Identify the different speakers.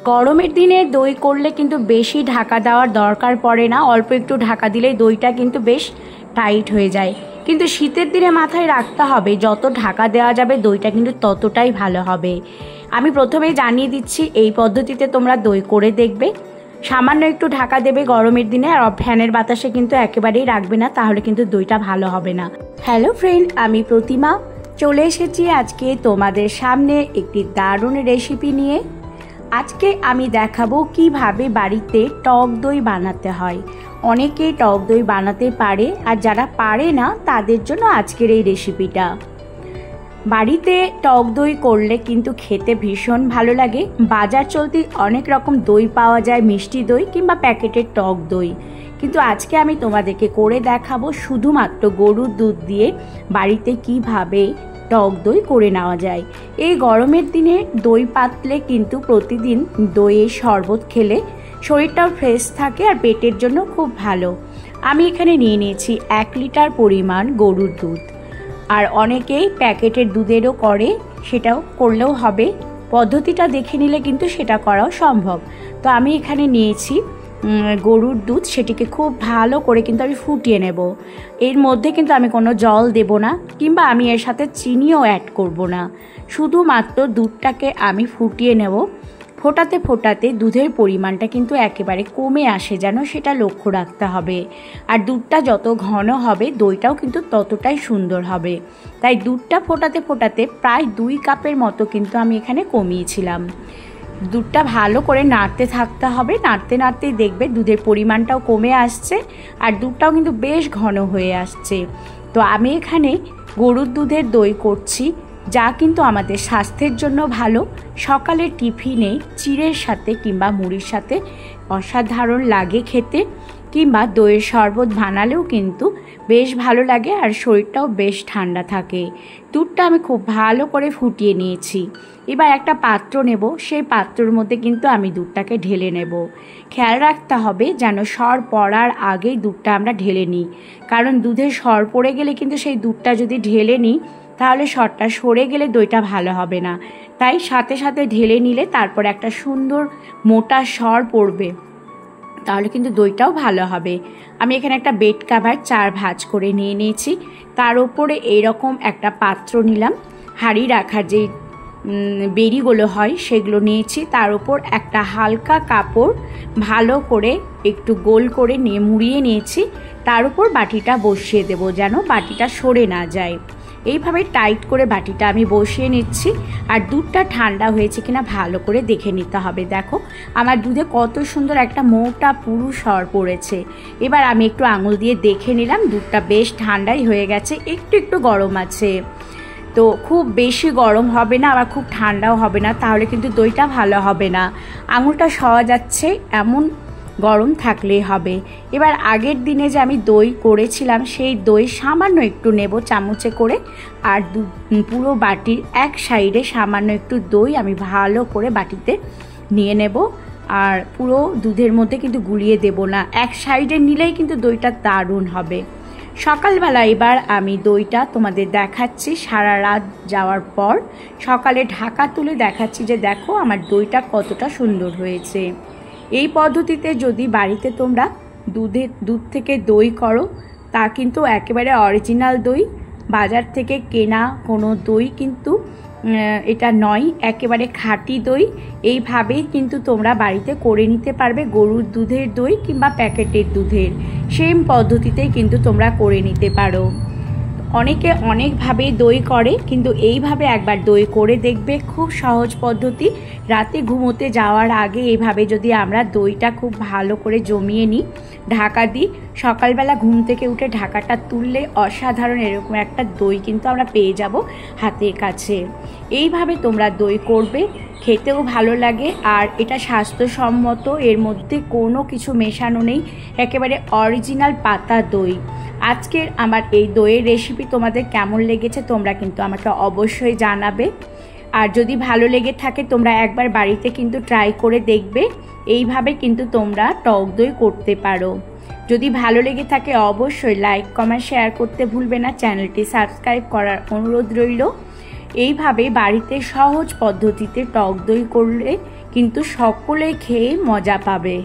Speaker 1: গরমের দিনে দই করলে কিন্তু বেশি ঢাকা দেওয়ার দরকার পড়ে না, অল্প একটু ঢাকা দিলেই দইটা কিন্তু বেশ টাইট হয়ে যায়। কিন্তু শীতের দিনে মাথায় রাখতে হবে যত ঢাকা দেওয়া যাবে দইটা কিন্তু ততটাই ভালো হবে। আমি প্রথমেই জানিয়ে দিচ্ছি, এই পদ্ধতিতে তোমরা দই করে দেখবে। সামান্য একটু ঢাকা দেবে গরমের দিনে, আর ফ্যানের বাতাসে কিন্তু একেবারেই রাখবে না, তাহলে কিন্তু দইটা ভালো হবে না। হ্যালো ফ্রেন্ড, আমি প্রতিমা চলে এসেছি আজকে তোমাদের সামনে একটি দারুণ রেসিপি নিয়ে। আজকে আমি দেখাবো কিভাবে বাড়িতে টক দই বানাতে হয়। অনেকেই টক দই বানাতে পারে, আর যারা পারে না তাদের জন্য আজকের এই রেসিপিটা। বাড়িতে টক দই করলে কিন্তু খেতে ভীষণ ভালো লাগে। বাজার চলতি অনেক রকম দই পাওয়া যায়, মিষ্টি দই কিংবা প্যাকেটের টক দই, কিন্তু আজকে আমি তোমাদেরকে করে দেখাবো শুধুমাত্র গরুর দুধ দিয়ে বাড়িতে কিভাবে টক দই করে নেওয়া যায়। এই গরমের দিনে দই পাতলে কিন্তু প্রতিদিন দইয়ের শরবত খেলে শরীরটাও ফ্রেশ থাকে আর পেটের জন্য খুব ভালো। আমি এখানে নিয়ে নিয়েছি 1 লিটার পরিমাণ গরুর দুধ, আর অনেকেই প্যাকেটের দুধেরও করে, সেটাও করলেও হবে। পদ্ধতিটা দেখে নিলে কিন্তু সেটা করাও সম্ভব। তো আমি এখানে নিয়েছি গরুর দুধ, সেটিকে খুব ভালো করে কিন্তু আমি ফুটিয়ে নেব। এর মধ্যে কিন্তু আমি কোনো জল দেব না, কিংবা আমি এর সাথে চিনিও অ্যাড করব না। শুধুমাত্র দুধটাকে আমি ফুটিয়ে নেব। ফোটাতে ফোটাতে দুধের পরিমাণটা কিন্তু একেবারে কমে আসে যেন, সেটা লক্ষ্য রাখতে হবে। আর দুধটা যত ঘন হবে দইটাও কিন্তু ততটাই সুন্দর হবে। তাই দুধটা ফোটাতে ফোটাতে প্রায় 2 কাপের মতো কিন্তু আমি এখানে কমিয়েছিলাম। দুধটা ভালো করে নাড়তে থাকতে হবে, নাড়তে নাড়তেই দেখবে দুধের পরিমাণটাও কমে আসছে আর দুধটাও কিন্তু বেশ ঘন হয়ে আসছে। তো আমি এখানে গরুর দুধের দই করছি, যা কিন্তু আমাদের স্বাস্থ্যের জন্য ভালো। সকালের টিফিনে চিড়ের সাথে কিংবা মুড়ির সাথে অসাধারণ লাগে খেতে, কিংবা দইয়ের শরবত বানালেও কিন্তু বেশ ভালো লাগে আর শরীরটাও বেশ ঠান্ডা থাকে। দুধটা আমি খুব ভালো করে ফুটিয়ে নিয়েছি। এবার একটা পাত্র নেব, সেই পাত্রের মধ্যে কিন্তু আমি দুধটাকে ঢেলে নেব। খেয়াল রাখতে হবে যেন সর পড়ার আগেই দুধটা আমরা ঢেলে নিই, কারণ দুধের সর পড়ে গেলে কিন্তু সেই দুধটা যদি ঢেলে নিই তাহলে সরটা সরে গেলে দইটা ভালো হবে না। তাই সাথে সাথে ঢেলে নিলে তারপর একটা সুন্দর মোটা সর পড়বে, তাহলে কিন্তু দইটাও ভালো হবে। আমি এখানে একটা বেড কাভার 4 ভাঁজ করে নিয়ে নিয়েছি। তার উপরে এইরকম একটা পাত্র নিলাম, হাঁড়ি রাখার যে বেরিগুলো হয় সেগুলো নিয়েছি। তার উপর একটা হালকা কাপড় ভালো করে একটু গোল করে নিয়ে মুড়িয়ে নিয়েছি। তার উপর বাটিটা বসিয়ে দেব যেন বাটিটা সরে না যায়। এইভাবে টাইট করে বাটিটা আমি বসিয়ে নিচ্ছি। আর দুধটা ঠান্ডা হয়েছে কিনা ভালো করে দেখে নিতে হবে। দেখো আমার দুধে কত সুন্দর একটা মোটা পুরু সর পড়েছে। এবার আমি একটু আঙুল দিয়ে দেখে নিলাম, দুধটা বেশ ঠান্ডাই হয়ে গেছে, একটু একটু গরম আছে। তো খুব বেশি গরম হবে না, আবার খুব ঠান্ডাও হবে না, তাহলে কিন্তু দইটা ভালো হবে না। আঙুলটা সওয়া যাচ্ছে এমন গরম থাকলেই হবে। এবার আগের দিনে যে আমি দই করেছিলাম সেই দই সামান্য একটু নেব চামচে করে, আর পুরো বাটির এক সাইডে সামান্য একটু দই আমি ভালো করে বাটিতে নিয়ে নেব। আর পুরো দুধের মধ্যে কিন্তু গুলিয়ে দেব না, এক সাইডে নিলেই কিন্তু দইটা দারুণ হবে। সকালবেলা এবার আমি দইটা তোমাদের দেখাচ্ছি সারা রাত যাওয়ার পর সকালে ঢাকা তুলে দেখাচ্ছি যে দেখো আমার দইটা কতটা সুন্দর হয়েছে। এই পদ্ধতিতে যদি বাড়িতে তোমরা দুধ থেকে দই করো, তা কিন্তু একেবারে অরিজিনাল দই, বাজার থেকে কেনা কোনো দই কিন্তু এটা নয়, একেবারে খাঁটি দই। এইভাবেই কিন্তু তোমরা বাড়িতে করে নিতে পারবে গরুর দুধের দই কিংবা প্যাকেটের দুধের, সেম পদ্ধতিতেই কিন্তু তোমরা করে নিতে পারো। অনেকে অনেকভাবে দই করে, কিন্তু এইভাবে একবার দই করে দেখবে, খুব সহজ পদ্ধতি। রাতে ঘুমোতে যাওয়ার আগে এইভাবে যদি আমরা দইটা খুব ভালো করে জমিয়ে নিই, ঢাকা দিই, সকালবেলা ঘুম থেকে উঠে ঢাকাটা তুললে অসাধারণ এরকম একটা দই কিন্তু আমরা পেয়ে যাব হাতের কাছে। এইভাবে তোমরা দই করবে, খেতেও ভালো লাগে আর এটা স্বাস্থ্যসম্মত, এর মধ্যে কোনো কিছু মেশানো নেই, একেবারে অরিজিনাল পাতা দই। আজকের আমার এই দইয়ের রেসিপি তোমাদের কেমন লেগেছে তোমরা কিন্তু আমাকে অবশ্যই জানাবে। আর যদি ভালো লেগে থাকে তোমরা একবার বাড়িতে কিন্তু ট্রাই করে দেখবে। এইভাবে কিন্তু তোমরা টক দই করতে পারো। যদি ভালো লেগে থাকে অবশ্যই লাইক কমেন্ট শেয়ার করতে ভুলবে না, চ্যানেলটি সাবস্ক্রাইব করার অনুরোধ রইল। এইভাবে বাড়িতে সহজ পদ্ধতিতে টক দই করলে কিন্তু সকলেই খেয়ে মজা পাবে।